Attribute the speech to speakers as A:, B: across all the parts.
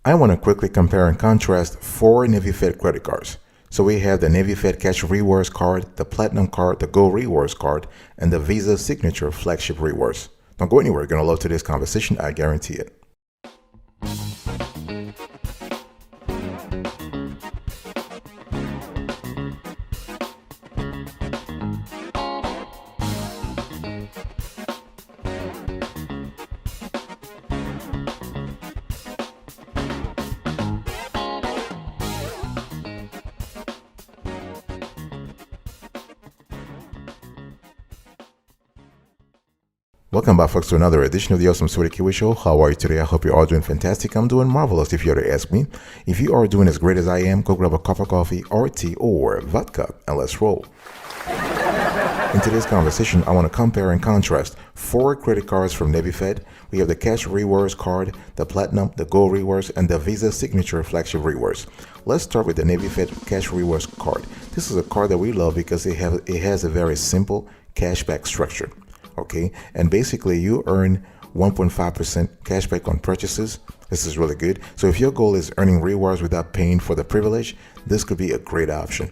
A: I want to quickly compare and contrast four Navy Fed credit cards. So we have the Navy Fed Cash Rewards card, the Platinum card, the Gold Rewards card, and the Visa Signature Flagship Rewards. Don't go anywhere. You're going to love today's conversation. I guarantee it. Welcome back, folks, to another edition of the Awesome Sweetie Kiwi Show. How are you today? I hope you're all doing fantastic. I'm doing marvelous, if you were to ask me. If you are doing as great as I am, go grab a cup of coffee or tea or vodka and let's roll. In today's conversation, I want to compare and contrast four credit cards from Navy Fed. We have the Cash Rewards card, the Platinum, the Gold Rewards, and the Visa Signature Flagship Rewards. Let's start with the Navy Fed Cash Rewards card. This is a card that we love because it has a very simple cashback structure. Okay, and basically you earn 1.5% cashback on purchases. This is really good. So if your goal is earning rewards without paying for the privilege, this could be a great option.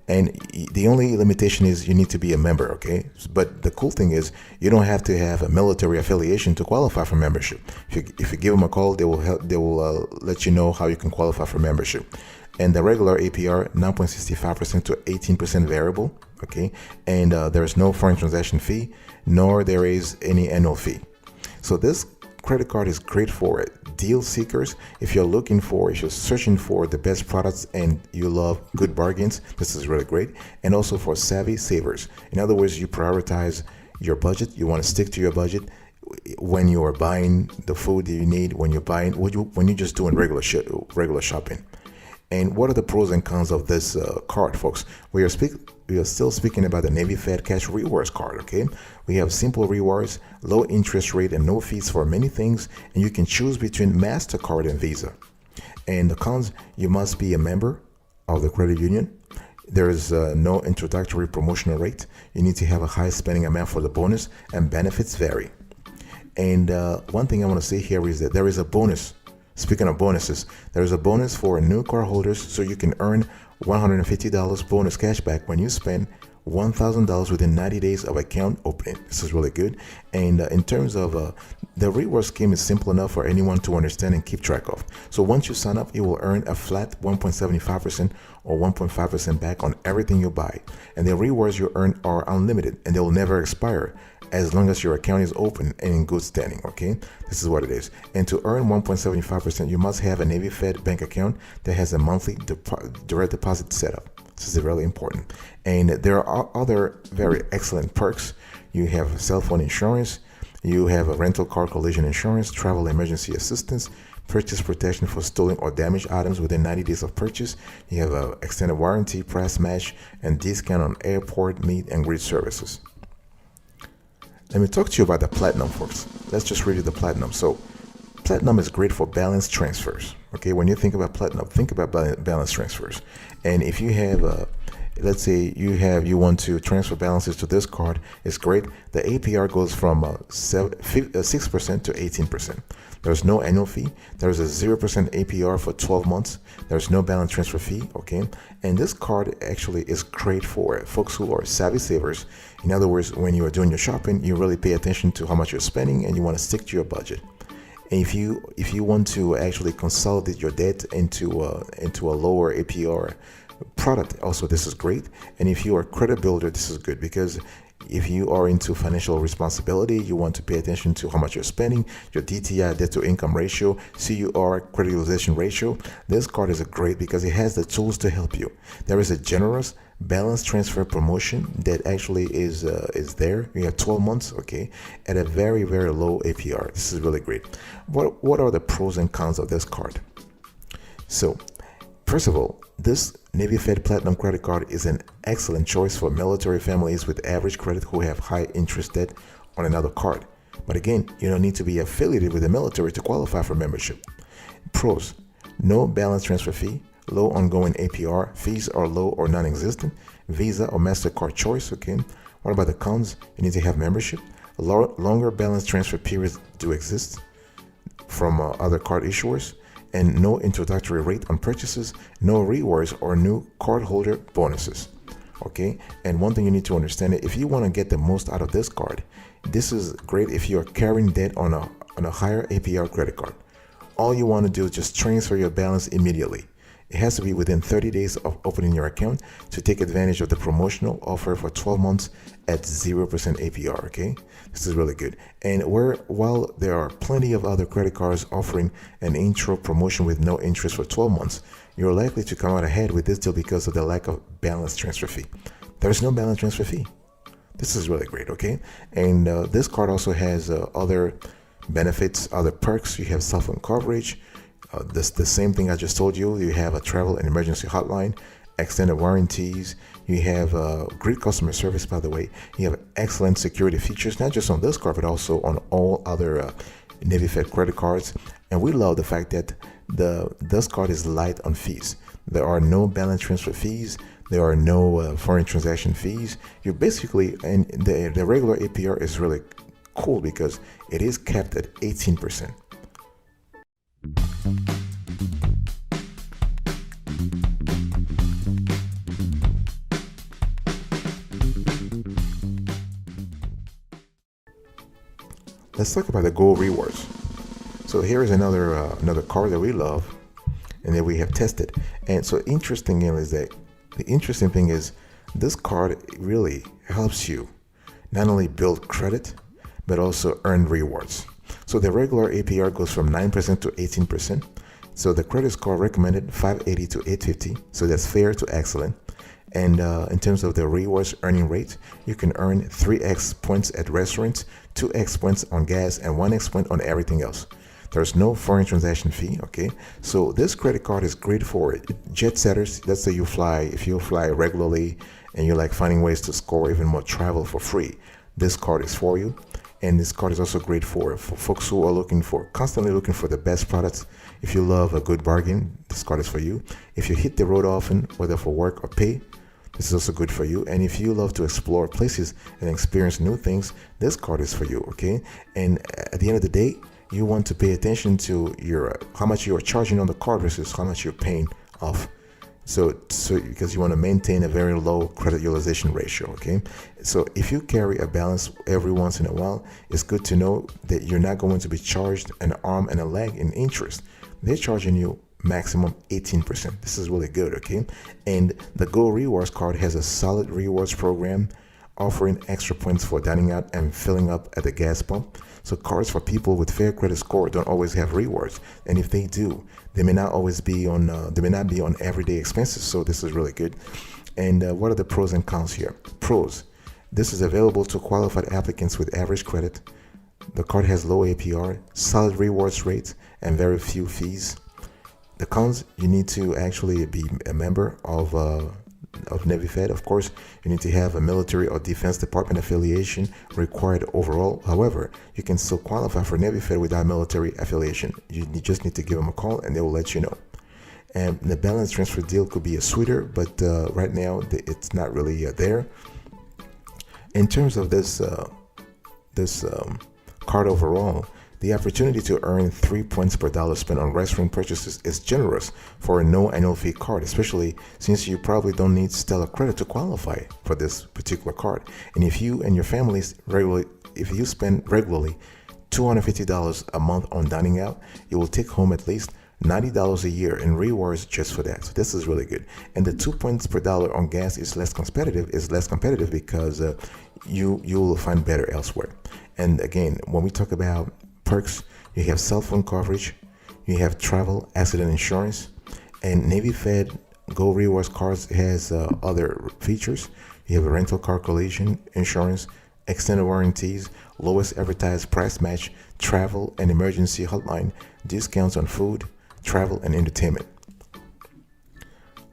A: And the only limitation is you need to be a member, okay? But the cool thing is you don't have to have a military affiliation to qualify for membership. If you give them a call, they will let you know how you can qualify for membership. And the regular APR 9.65% to 18% variable, okay? And there is no foreign transaction fee, nor there is any annual fee. So this credit card is great for deal seekers. If you're searching for the best products and you love good bargains, this is really great. And also for savvy savers. In other words, you prioritize your budget. You want to stick to your budget when you are buying the food that you need, when you're just doing regular shopping. And what are the pros and cons of this card, folks? We are still speaking about the Navy Fed Cash Rewards card, okay? We have simple rewards, low interest rate, and no fees for many things, and you can choose between MasterCard and Visa. And the cons, you must be a member of the credit union. There is no introductory promotional rate. You need to have a high spending amount for the bonus, and benefits vary. And one thing I want to say here is that there is a bonus. Speaking of bonuses, there is a bonus for new cardholders, so you can earn $150 bonus cashback when you spend $1,000 within 90 days of account opening. This is really good. And in terms of the reward scheme is simple enough for anyone to understand and keep track of. So once you sign up, you will earn a flat 1.75% or 1.5% back on everything you buy. And the rewards you earn are unlimited and they will never expire, as long as your account is open and in good standing, okay? This is what it is. And to earn 1.75%, you must have a Navy Fed bank account that has a monthly direct deposit setup. This is really important. And there are other very excellent perks. You have cell phone insurance, you have a rental car collision insurance, travel emergency assistance, purchase protection for stolen or damaged items within 90 days of purchase. You have an extended warranty, price match, and discount on airport, meet, and greet services. Let me talk to you about the Platinum first. Let's just review the Platinum. So Platinum is great for balance transfers. Okay, when you think about Platinum, think about balance transfers. And if you have, let's say you want to transfer balances to this card, it's great. The APR goes from 6% to 18%. There's no annual fee. There's a 0% APR for 12 months. There's no balance transfer fee, okay? And this card actually is great for folks who are savvy savers. In other words, when you are doing your shopping, you really pay attention to how much you're spending and you want to stick to your budget. And if you want to actually consolidate your debt into a lower APR product, also this is great. And if you are a credit builder, this is good because if you are into financial responsibility, you want to pay attention to how much you're spending, your DTI, debt to income ratio, CUR, credit utilization ratio. This card is great because it has the tools to help you. There is a generous balance transfer promotion that actually is there. You have 12 months, okay, at a very, very low APR. This is really great. What are the pros and cons of this card? So, first of all, this Navy Fed Platinum credit card is an excellent choice for military families with average credit who have high interest debt on another card. But again, you don't need to be affiliated with the military to qualify for membership. Pros: no balance transfer fee, low ongoing APR, fees are low or non-existent, Visa or MasterCard choice, okay? What about the cons? You need to have membership. Longer balance transfer periods do exist from other card issuers. and no introductory rate on purchases, no rewards or new cardholder bonuses. Okay, and one thing you need to understand is if you want to get the most out of this card, this is great if you are carrying debt on a higher APR credit card. All you want to do is just transfer your balance immediately. It has to be within 30 days of opening your account to take advantage of the promotional offer for 12 months at 0% APR, okay? This is really good. And while there are plenty of other credit cards offering an intro promotion with no interest for 12 months, you're likely to come out ahead with this deal because of the lack of balance transfer fee. There's no balance transfer fee. This is really great, okay? And this card also has other benefits, other perks. You have cell phone coverage. The same thing I just told you. You have a travel and emergency hotline, extended warranties. You have great customer service, by the way. You have excellent security features, not just on this card, but also on all other Navy Fed credit cards. And we love the fact that this card is light on fees. There are no balance transfer fees. There are no foreign transaction fees. You're basically, and the regular APR is really cool because it is capped at 18%. Let's talk about the Gold Rewards. So here is another card that we love and that we have tested. And so the interesting thing is this card really helps you not only build credit but also earn rewards. So the regular APR goes from 9% to 18%. So the credit score recommended 580 to 850. So that's fair to excellent. And in terms of the rewards earning rate, you can earn 3x points at restaurants, 2x points on gas, and 1x point on everything else. There's no foreign transaction fee, okay? So this credit card is great for jet setters. Let's say if you fly regularly and you like finding ways to score even more travel for free, this card is for you. And this card is also great for folks who are constantly looking for the best products. If you love a good bargain, this card is for you. If you hit the road often, whether for work or pay, this is also good for you. And if you love to explore places and experience new things, this card is for you, okay? And at the end of the day, you want to pay attention to how much you are charging on the card versus how much you're paying off. So because you want to maintain a very low credit utilization ratio, okay? So if you carry a balance every once in a while, it's good to know that you're not going to be charged an arm and a leg in interest. They're charging you maximum 18%. This is really good, okay? And the Gold Rewards card has a solid rewards program offering extra points for dining out and filling up at the gas pump. So cards for people with fair credit score don't always have rewards, and if they do, they may not be on everyday expenses. So this is really good. And what are the pros and cons here? Pros: this is available to qualified applicants with average credit. The card has low APR, solid rewards rates, and very few fees. The cons: you need to actually be a member of Navy Fed. Of course, you need to have a military or defense department affiliation required overall. However, you can still qualify for Navy Fed without military affiliation. You just need to give them a call and they will let you know. And the balance transfer deal could be a sweeter, but right now it's not really there. In terms of this card overall, the opportunity to earn 3 points per dollar spent on restaurant purchases is generous for a no annual fee card, especially since you probably don't need stellar credit to qualify for this particular card. And if you and your families spend regularly $250 a month on dining out, you will take home at least $90 a year in rewards just for that. So this is really good. And the 2 points per dollar on gas is less competitive because you will find better elsewhere. And again, when we talk about perks, you have cell phone coverage, you have travel accident insurance, and Navy Fed Gold Rewards cards has other features. You have a rental car collision insurance, extended warranties, lowest advertised price match, travel and emergency hotline, discounts on food, travel and entertainment.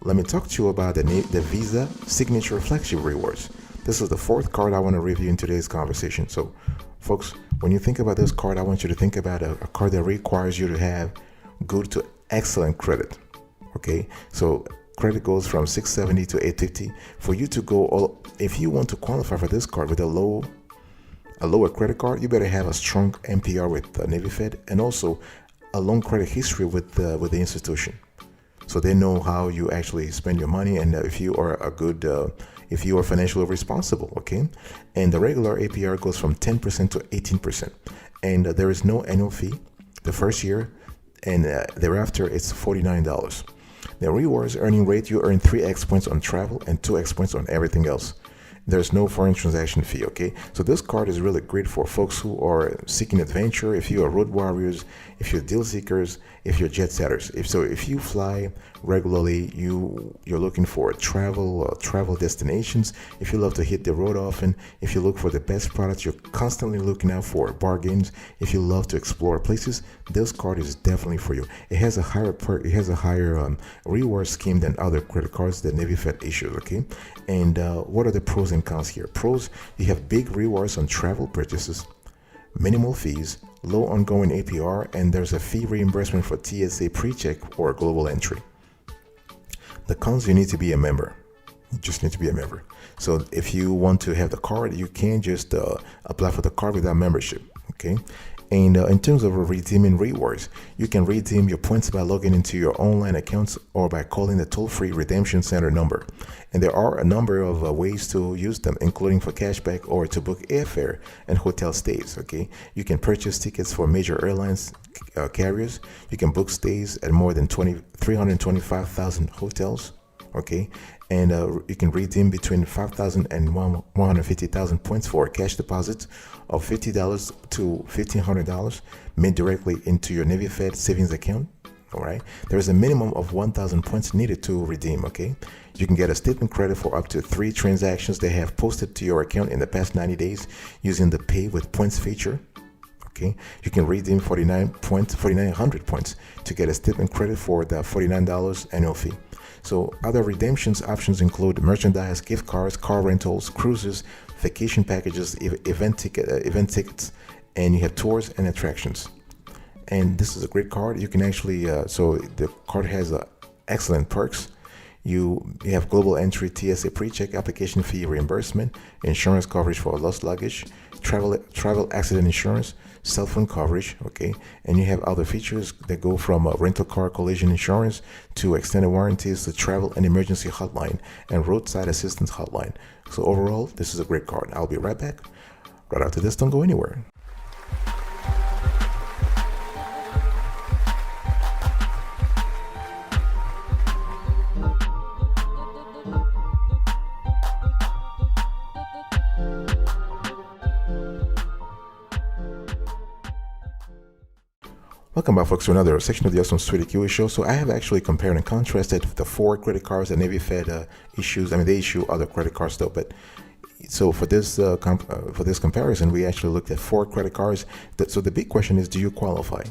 A: Let me talk to you about the Visa Signature Flagship Rewards. This is the fourth card I want to review in today's conversation. So folks, when you think about this card, I want you to think about a card that requires you to have good to excellent credit. Okay, so credit goes from 670 to 850. For you to go if you want to qualify for this card with a lower credit card, you better have a strong MPR with Navy Fed and also a long credit history with the institution, so they know how you actually spend your money and if you are a good if you are financially responsible. Okay, and the regular APR goes from 10% to 18%, and there is no annual fee the first year, and thereafter it's $49. The rewards earning rate, you earn 3x points on travel and 2x points on everything else. There's no foreign transaction fee. Okay, so this card is really great for folks who are seeking adventure. If you are road warriors, if you're deal seekers, if you're jet setters. If you fly regularly, you're looking for travel destinations. If you love to hit the road often, if you look for the best products, you're constantly looking out for bargains. If you love to explore places, this card is definitely for you. It has a higher reward scheme than other credit cards that Navy Fed issues. Okay, and what are the pros and cons here? Pros: you have big rewards on travel purchases, minimal fees, low ongoing APR, and there's a fee reimbursement for TSA pre-check or global entry. The cons: you need to be a member. You just need to be a member. So if you want to have the card, you can't just apply for the card without membership. Okay. And in terms of redeeming rewards, you can redeem your points by logging into your online accounts or by calling the toll-free redemption center number. And there are a number of ways to use them, including for cashback or to book airfare and hotel stays. Okay, you can purchase tickets for major airlines carriers. You can book stays at more than 325,000 hotels. Okay, and you can redeem between 5,000 and 150,000 points for cash deposits of $50 to $1,500 made directly into your Navy Fed savings account. All right, there is a minimum of 1,000 points needed to redeem. Okay, you can get a statement credit for up to 3 transactions they have posted to your account in the past 90 days using the Pay with Points feature. Okay, you can redeem 4,900 points to get a statement credit for the $49 annual fee. So other redemptions options include merchandise, gift cards, car rentals, cruises, vacation packages, event tickets, and you have tours and attractions. And this is a great card. You can actually so the card has excellent perks. You have global entry, TSA pre-check, application fee reimbursement, insurance coverage for lost luggage, travel accident insurance, cell phone coverage. Okay, and you have other features that go from rental car collision insurance to extended warranties to travel and emergency hotline and roadside assistance hotline. So overall, this is a great card. I'll be right back. Right after this, don't go anywhere. Welcome back, folks, to another section of the Awesome Sweetie Kiwi Show. So I have actually compared and contrasted the 4 credit cards that Navy Fed issues. I mean, they issue other credit cards though, but so for this comparison, we actually looked at 4 credit cards. So the big question is, do you qualify?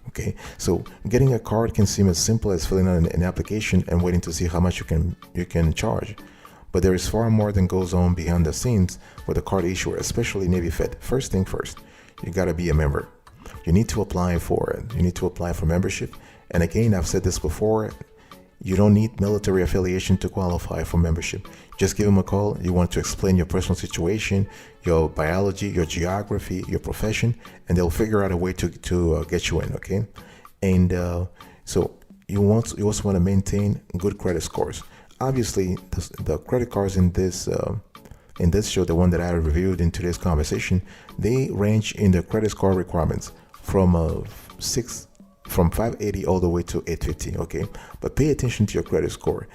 A: Okay, so getting a card can seem as simple as filling out an application and waiting to see how much you can charge. But there is far more than goes on behind the scenes with a card issuer, especially Navy Fed. First thing first, you gotta be a member. You need to apply for it. You need to apply for membership. And again, I've said this before, you don't need military affiliation to qualify for membership. Just give them a call. You want to explain your personal situation, your biology, your geography, your profession, and they'll figure out a way to get you in, okay? And so you also want to maintain good credit scores. Obviously, the credit cards in this show, the one that I reviewed in today's conversation, they range in the credit score requirements from 580 all the way to 850. Okay, but pay attention to your credit score,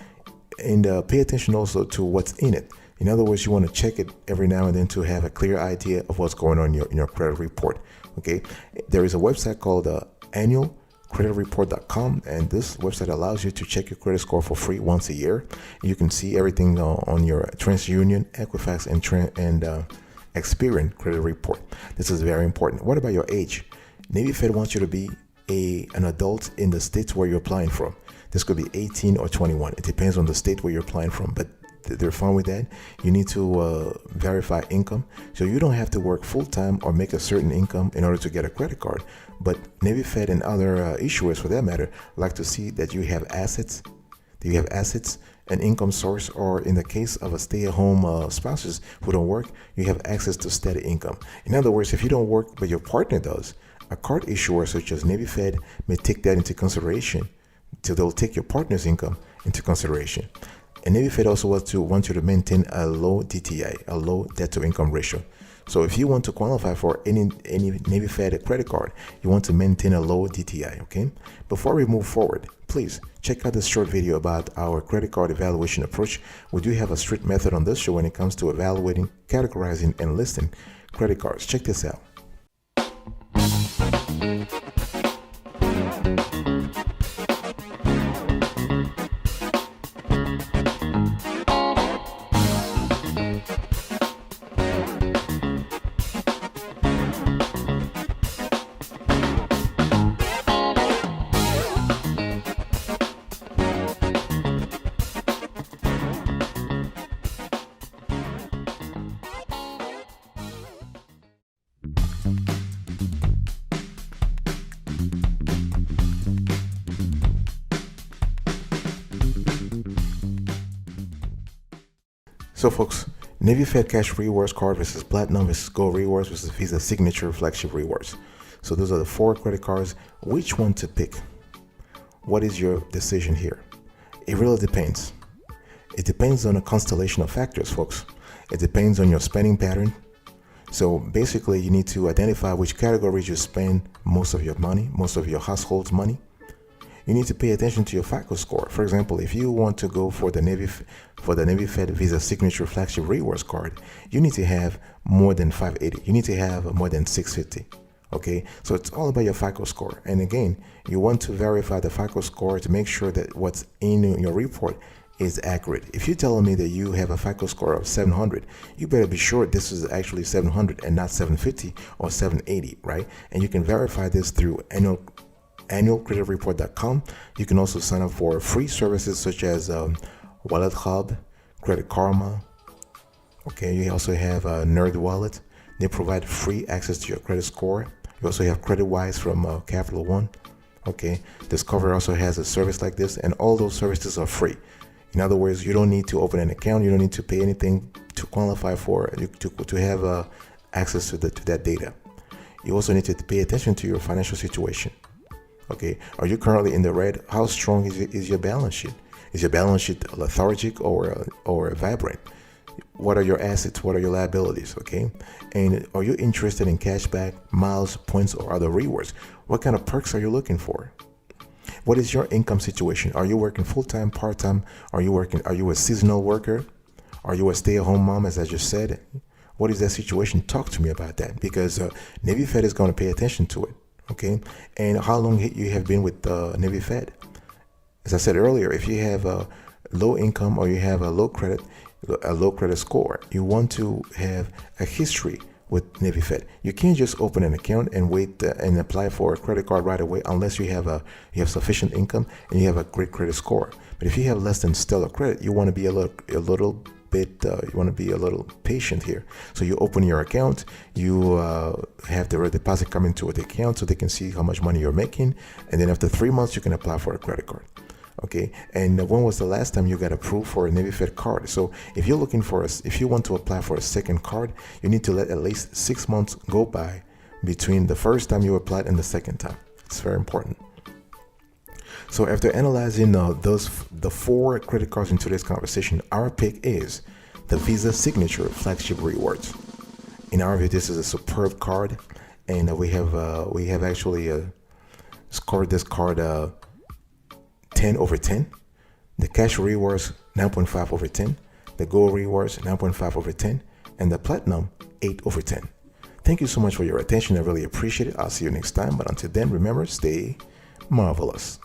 A: and pay attention also to what's in it. In other words, you want to check it every now and then to have a clear idea of what's going on in your credit report. Okay, there is a website called annualcreditreport.com, and this website allows you to check your credit score for free once a year. You can see everything on your TransUnion, Equifax, and Experian credit report. This is very important. What about your age? Navy Fed wants you to be an adult in the states where you're applying from. This could be 18 or 21. It depends on the state where you're applying from, but they're fine with that. You need to verify income. So you don't have to work full-time or make a certain income in order to get a credit card. But Navy Fed and other issuers, for that matter, like to see that you have assets. Do you have assets, an income source, or in the case of a stay-at-home spouses who don't work, you have access to steady income. In other words, if you don't work but your partner does, A card issuer such as Navy Fed may take that into consideration, so they'll take your partner's income into consideration. And Navy Fed also wants you to maintain a low DTI, a low debt to income ratio. So if you want to qualify for any Navy Fed credit card, you want to maintain a low DTI, okay? Before we move forward, please check out this short video about our credit card evaluation approach. We do have a strict method on this show when it comes to evaluating, categorizing, and listing credit cards. Check this out. So folks, Navy Fed Cash Rewards card versus Platinum versus Gold Rewards versus Visa Signature Flagship Rewards. So those are the 4 credit cards. Which one to pick? What is your decision here? It really depends. It depends on a constellation of factors, folks. It depends on your spending pattern. So basically, you need to identify which categories you spend most of your money, most of your household's money. You need to pay attention to your FICO score. For example, if you want to go for the Navy Fed Visa Signature Flagship Rewards card, you need to have more than 580. You need to have more than 650. Okay, so it's all about your FICO score. And again, you want to verify the FICO score to make sure that what's in your report is accurate. If you're telling me that you have a FICO score of 700, you better be sure this is actually 700 and not 750 or 780, right? And you can verify this through annualcreditreport.com. You can also sign up for free services such as Wallet Hub, Credit Karma. Okay, you also have Nerd Wallet. They provide free access to your credit score. You also have CreditWise from Capital One. Okay, Discover also has a service like this, and all those services are free. In other words, you don't need to open an account. You don't need to pay anything to qualify for to have access to that data. You also need to pay attention to your financial situation. Okay, are you currently in the red? How strong is your balance sheet? Is your balance sheet lethargic or vibrant? What are your assets? What are your liabilities? Okay, and are you interested in cashback, miles, points, or other rewards? What kind of perks are you looking for? What is your income situation? Are you working full-time, part-time? Are you a seasonal worker? Are you a stay-at-home mom, as I just said? What is that situation? Talk to me about that, because Navy Fed is going to pay attention to it. Okay, and how long you have been with Navy Fed? As I said earlier, if you have a low income or you have a low credit score, you want to have a history with Navy Fed. You can't just open an account and wait and apply for a credit card right away unless you have sufficient income and you have a great credit score. But if you have less than stellar credit, you want to be a little patient here. So you open your account, you have the deposit come into the account so they can see how much money you're making, and then after 3 months you can apply for a credit card. Okay, and when was the last time you got approved for a Navy Fed card? So if you want to apply for a second card, you need to let at least 6 months go by between the first time you applied and the second time. It's very important. So after analyzing the 4 credit cards in today's conversation, our pick is the Visa Signature Flagship Rewards. In our view, this is a superb card, and we have actually scored this card 10 over 10. The Cash Rewards 9.5 over 10. The Gold Rewards 9.5 over 10, and the Platinum 8 over 10. Thank you so much for your attention. I really appreciate it. I'll see you next time. But until then, remember, stay marvelous.